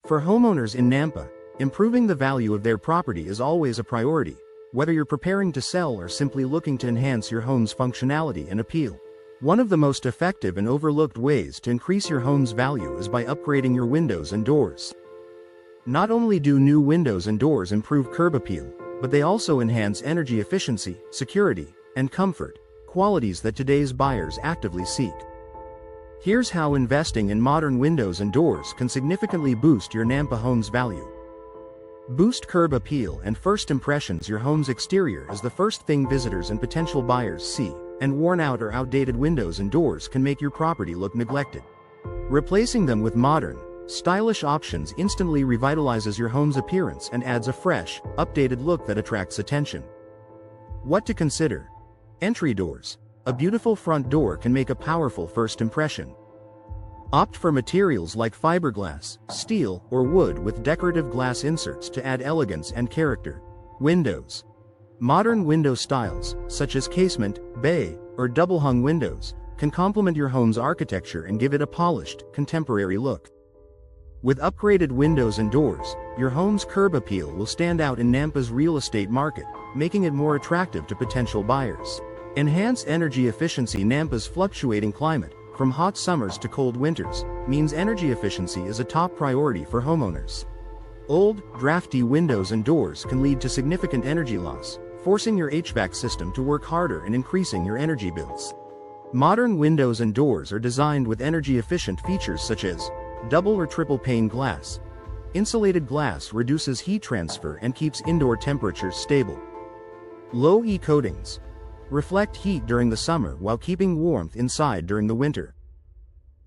For homeowners in Nampa, improving the value of their property is always a priority, whether you're preparing to sell or simply looking to enhance your home's functionality and appeal. One of the most effective and overlooked ways to increase your home's value is by upgrading your windows and doors. Not only do new windows and doors improve curb appeal, but they also enhance energy efficiency, security, and comfort, qualities that today's buyers actively seek. Here's how investing in modern windows and doors can significantly boost your Nampa home's value. Boost curb appeal and first impressions. Your home's exterior is the first thing visitors and potential buyers see, and worn out or outdated windows and doors can make your property look neglected. Replacing them with modern, stylish options instantly revitalizes your home's appearance and adds a fresh, updated look that attracts attention. What to consider? Entry doors. A beautiful front door can make a powerful first impression. Opt for materials like fiberglass, steel, or wood with decorative glass inserts to add elegance and character. Windows. Modern window styles, such as casement, bay, or double-hung windows, can complement your home's architecture and give it a polished, contemporary look. With upgraded windows and doors, your home's curb appeal will stand out in Nampa's real estate market, making it more attractive to potential buyers. Enhance energy efficiency. Nampa's fluctuating climate, from hot summers to cold winters, means energy efficiency is a top priority for homeowners. Old, drafty windows and doors can lead to significant energy loss, forcing your HVAC system to work harder and increasing your energy bills. Modern windows and doors are designed with energy-efficient features such as double or triple pane glass. Insulated glass reduces heat transfer and keeps indoor temperatures stable. Low E coatings reflect heat during the summer while keeping warmth inside during the winter.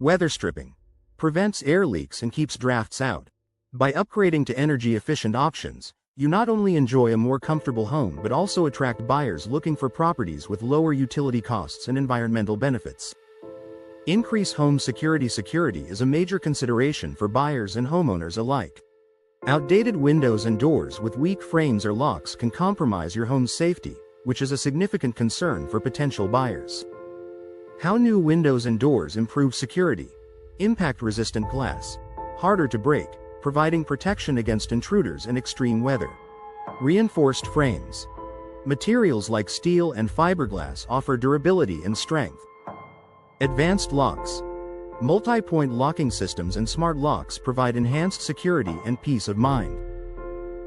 Weather stripping prevents air leaks and keeps drafts out. By upgrading to energy-efficient options, you not only enjoy a more comfortable home but also attract buyers looking for properties with lower utility costs and environmental benefits. Increase home security. Security is a major consideration for buyers and homeowners alike. Outdated windows and doors with weak frames or locks can compromise your home's safety, which is a significant concern for potential buyers. How new windows and doors improve security. Impact-resistant glass. Harder to break, providing protection against intruders and extreme weather. Reinforced frames. Materials like steel and fiberglass offer durability and strength. Advanced locks. Multi-point locking systems and smart locks provide enhanced security and peace of mind.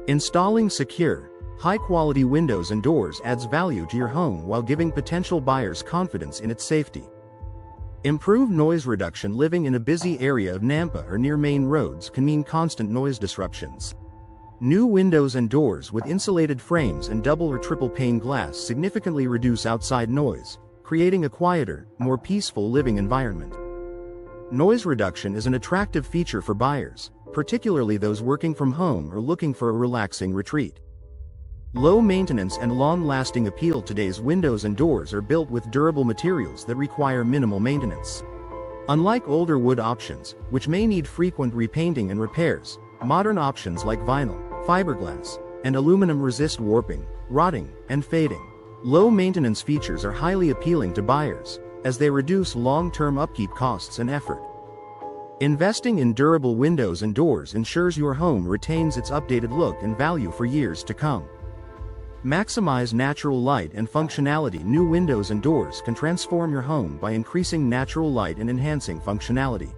Installing secure, high-quality windows and doors adds value to your home while giving potential buyers confidence in its safety. Improved noise reduction. Living in a busy area of Nampa or near main roads can mean constant noise disruptions. New windows and doors with insulated frames and double or triple pane glass significantly reduce outside noise, creating a quieter, more peaceful living environment. Noise reduction is an attractive feature for buyers, particularly those working from home or looking for a relaxing retreat. Low maintenance and long-lasting appeal. Today's windows and doors are built with durable materials that require minimal maintenance. Unlike older wood options, which may need frequent repainting and repairs, modern options like vinyl, fiberglass, and aluminum resist warping, rotting, and fading. Low maintenance features are highly appealing to buyers, as they reduce long-term upkeep costs and effort. Investing in durable windows and doors ensures your home retains its updated look and value for years to come. Maximize natural light and functionality. New windows and doors can transform your home by increasing natural light and enhancing functionality.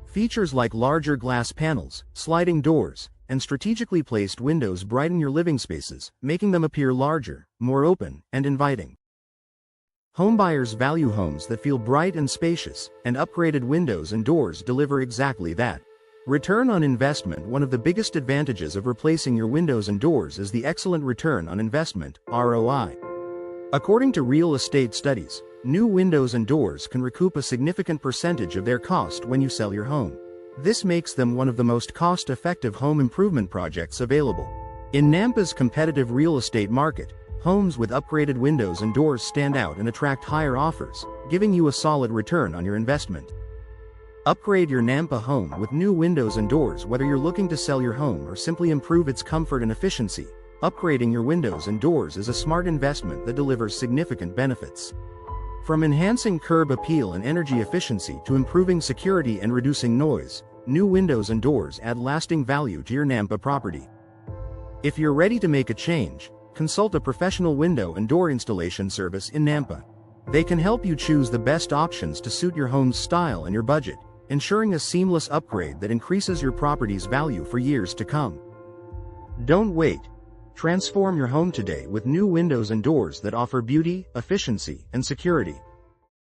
Features like larger glass panels, sliding doors, and strategically placed windows brighten your living spaces, making them appear larger, more open, and inviting. Homebuyers value homes that feel bright and spacious, and upgraded windows and doors deliver exactly that. Return on investment. One of the biggest advantages of replacing your windows and doors is the excellent return on investment, ROI. According to real estate studies, new windows and doors can recoup a significant percentage of their cost when you sell your home. This makes them one of the most cost-effective home improvement projects available. In Nampa's competitive real estate market, homes with upgraded windows and doors stand out and attract higher offers, giving you a solid return on your investment. Upgrade your Nampa home with new windows and doors. Whether you're looking to sell your home or simply improve its comfort and efficiency, upgrading your windows and doors is a smart investment that delivers significant benefits. From enhancing curb appeal and energy efficiency to improving security and reducing noise, new windows and doors add lasting value to your Nampa property. If you're ready to make a change, consult a professional window and door installation service in Nampa. They can help you choose the best options to suit your home's style and your budget, ensuring a seamless upgrade that increases your property's value for years to come. Don't wait. Transform your home today with new windows and doors that offer beauty, efficiency, and security.